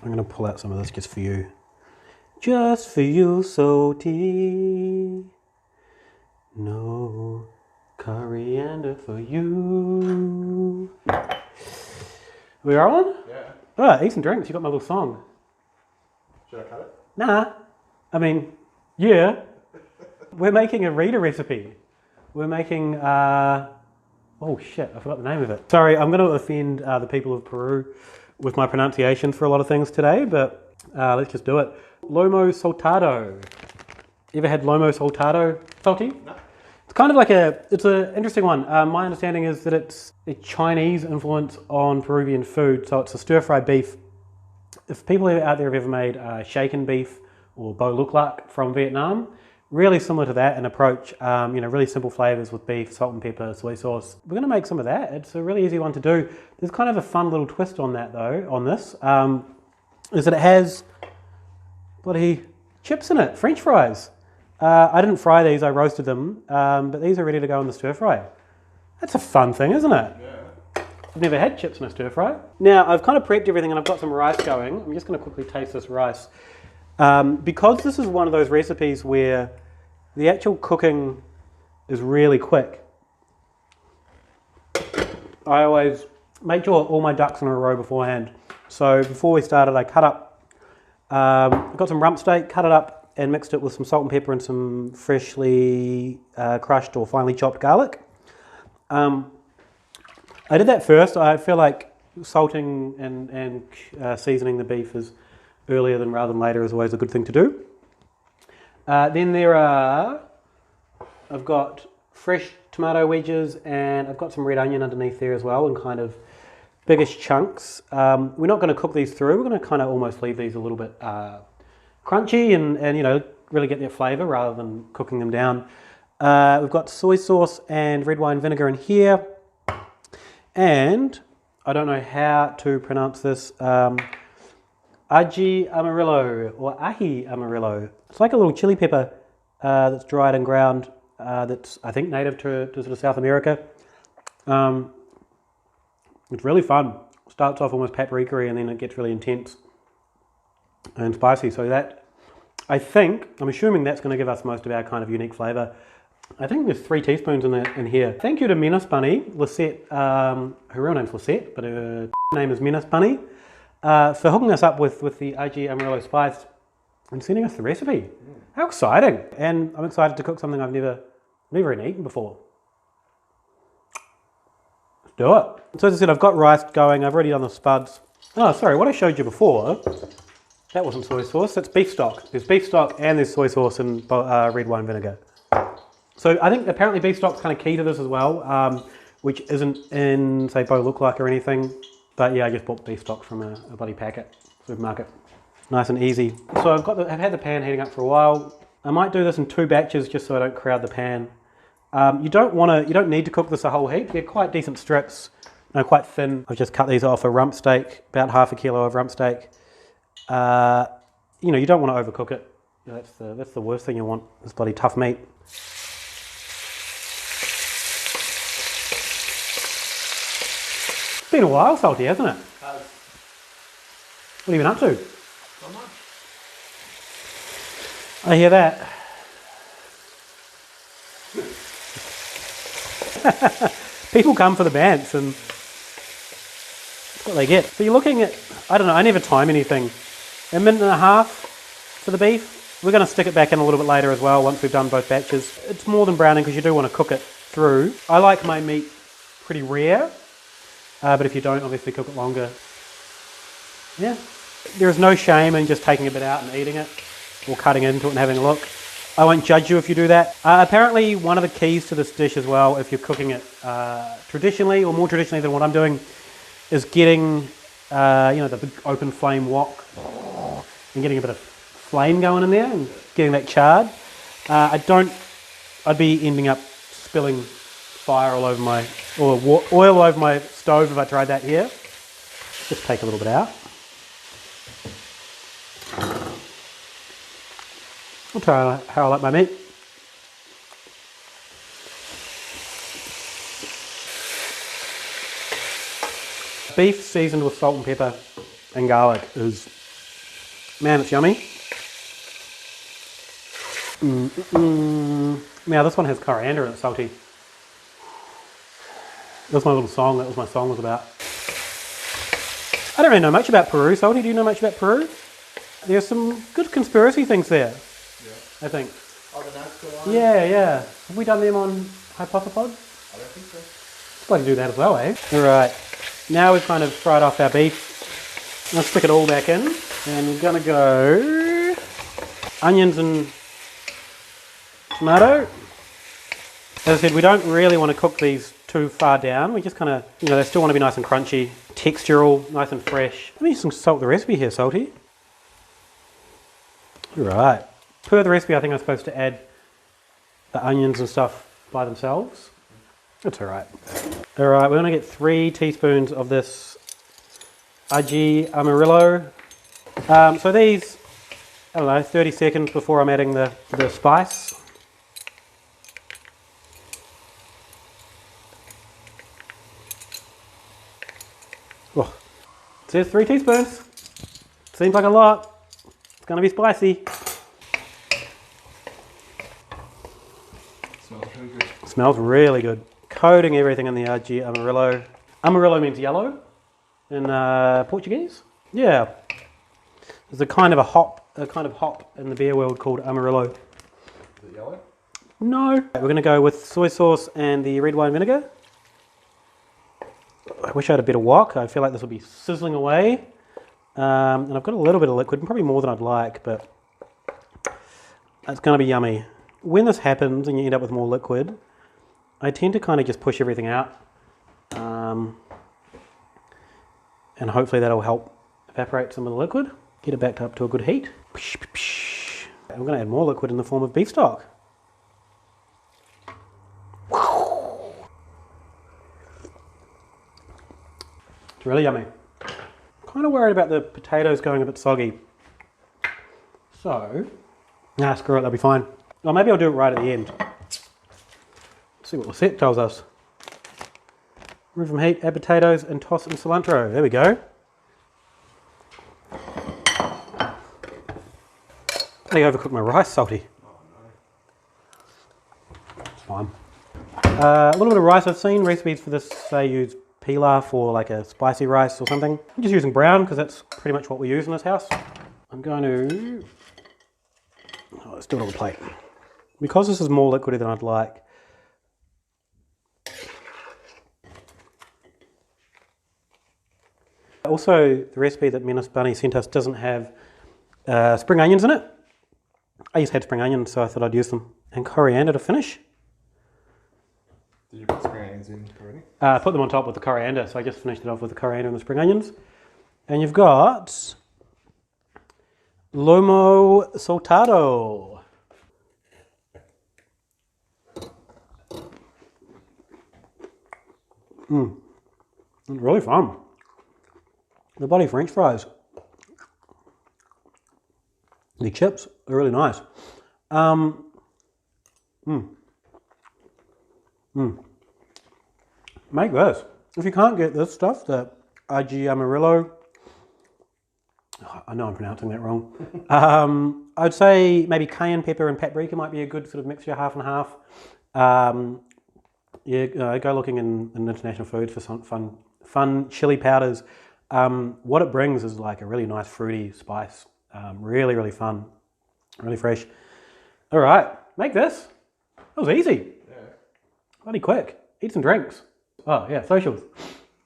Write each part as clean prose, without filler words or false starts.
I'm going to pull out some of this just for you. Just for you, salty. No coriander for you. We are on? Yeah. Oh, eat some drinks. You got my little song. Should I cut it? Nah. I mean, yeah. We're making a reader recipe. We're making, oh shit, I forgot the name of it. Sorry, I'm going to offend the people of Peru with my pronunciations for a lot of things today, but let's just do it. Lomo Saltado. You ever had Lomo Saltado, Salty? No. It's kind of like it's an interesting one. My understanding is that it's a Chinese influence on Peruvian food, so it's a stir-fry beef. If people out there have ever made shaken beef or bo luk lak from Vietnam, really similar to that in approach, really simple flavors with beef, salt and pepper, soy sauce. We're going to make some of that. It's a really easy one to do. There's kind of a fun little twist on that though, on this, is that it has bloody chips in it, French fries. I didn't fry these, I roasted them, but these are ready to go in the stir fry. That's a fun thing, isn't it? Yeah. I've never had chips in a stir fry. Now, I've kind of prepped everything and I've got some rice going. I'm just going to quickly taste this rice. Because this is one of those recipes where the actual cooking is really quick, I always make sure all my ducks in a row beforehand. So before we started, I cut up, I got some rump steak, cut it up and mixed it with some salt and pepper and some freshly crushed or finely chopped garlic. I did that first. I feel like salting and seasoning the beef is earlier rather than later is always a good thing to do. Then I've got fresh tomato wedges and I've got some red onion underneath there as well in kind of biggish chunks. We're not going to cook these through. We're going to kind of almost leave these a little bit crunchy and really get their flavour rather than cooking them down. We've got soy sauce and red wine vinegar in here. And I don't know how to pronounce this. Aji Amarillo or Aji Amarillo. It's like a little chili pepper that's dried and ground that's, I think, native to sort of South America. It's really fun. Starts off almost paprika-y and then it gets really intense and spicy. So that, I'm assuming that's going to give us most of our kind of unique flavour. I think there's 3 teaspoons in here. Thank you to MENACE Bunny, Lisette, her real name's Lisette, but her name is MENACE Bunny, for hooking us up with the Aji Amarillo spice and sending us the recipe. How exciting. And I'm excited to cook something I've never even eaten before. Let's do it. So as I said, I've got rice going. I've already done the spuds. Oh, sorry, what I showed you before, that wasn't soy sauce, that's beef stock. There's beef stock and there's soy sauce and red wine vinegar. So I think apparently beef stock's kind of key to this as well, which isn't in, say, bo luk lak or anything. But yeah, I just bought beef stock from a bloody packet, supermarket. Nice and easy. So I've had the pan heating up for a while. I might do this in 2 batches just so I don't crowd the pan. You don't need to cook this a whole heap. They're quite decent strips, quite thin. I've just cut these off a rump steak, about ½ a kilo of rump steak. You don't want to overcook it. That's the worst thing you want, this bloody tough meat. It's been a while, Salty, hasn't it? Has. What have you been up to? Not much. I hear that. People come for the bants and that's what they get. So you're looking at, I don't know, I never time anything. 1.5 minutes for the beef. We're going to stick it back in a little bit later as well once we've done both batches. It's more than browning because you do want to cook it through. I like my meat pretty rare, but if you don't, obviously cook it longer. Yeah, there is no shame in just taking a bit out and eating it or cutting into it and having a look. I won't judge you if you do that. Apparently one of the keys to this dish as well, if you're cooking it traditionally or more traditionally than what I'm doing, is getting the big open flame wok and getting a bit of flame going in there and getting that charred. I'd be ending up spilling fire all over oil over my stove if I tried that here. Just take a little bit out. I'll try how I like my meat. Beef seasoned with salt and pepper and garlic is Man, it's yummy. Now this one has coriander and it's salty. That was my little song, that was my song was about. I don't really know much about Peru, Salty. Do you know much about Peru? There's some good conspiracy things there, I think. Oh, the Nazca one? Yeah. Have we done them on Hypothepod? I don't think so. Probably do that as well, eh? Alright, now we've kind of fried off our beef. Let's stick it all back in. And we're gonna go onions and tomato. As I said, we don't really want to cook these too far down. We just kind of, they still want to be nice and crunchy, textural, nice and fresh. Let me just salt the recipe here, Salty. Right. Per the recipe, I think I'm supposed to add the onions and stuff by themselves. That's alright. Alright, we're going to get 3 teaspoons of this Aji Amarillo. So these, 30 seconds before I'm adding the spice. Oh, it says 3 teaspoons. Seems like a lot. It's going to be spicy. Smells really good. Smells really good. Coating everything in the Aji Amarillo. Amarillo means yellow in Portuguese. Yeah. There's a kind of hop in the beer world called Amarillo. Is it yellow? No. We're going to go with soy sauce and the red wine vinegar. I wish I had a better wok. I feel like this will be sizzling away. And I've got a little bit of liquid, probably more than I'd like, but it's going to be yummy. When this happens and you end up with more liquid, I tend to kind of just push everything out. And hopefully that'll help evaporate some of the liquid. Get it back up to a good heat. And we're going to add more liquid in the form of beef stock. It's really yummy. Kind of worried about the potatoes going a bit soggy. So, screw it, they'll be fine. Or maybe I'll do it right at the end. Let's see what the set tells us. Remove from heat, add potatoes and toss in cilantro. There we go. I overcooked my rice, Salty. Oh no. It's fine. A little bit of rice. I've seen recipes for this say use pilaf or like a spicy rice or something. I'm just using brown because that's pretty much what we use in this house. I'm going to... let's do it on the plate. Because this is more liquidy than I'd like, also the recipe that MENACE Bunny sent us doesn't have spring onions in it. I just had spring onions, so I thought I'd use them. And coriander to finish. Did you put spring onions in already? Put them on top with the coriander, so I just finished it off with the coriander and the spring onions. And you've got Lomo Saltado. It's really fun. The bloody French fries. The chips are really nice. Make this. If you can't get this stuff, the Aji Amarillo, I know I'm pronouncing that wrong. I'd say maybe cayenne pepper and paprika might be a good sort of mixture, half and half. Go looking in international foods for some fun chili powders. What it brings is like a really nice fruity spice. Really, really fun. Really fresh. All right, make this. That was easy. Yeah. Bloody quick. Eat some drinks. Oh yeah, socials.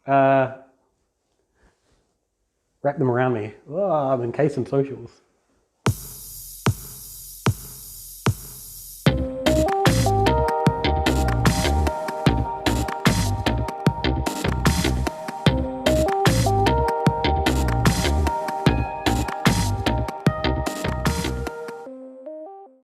Wrap them around me. Oh, I'm encased in socials.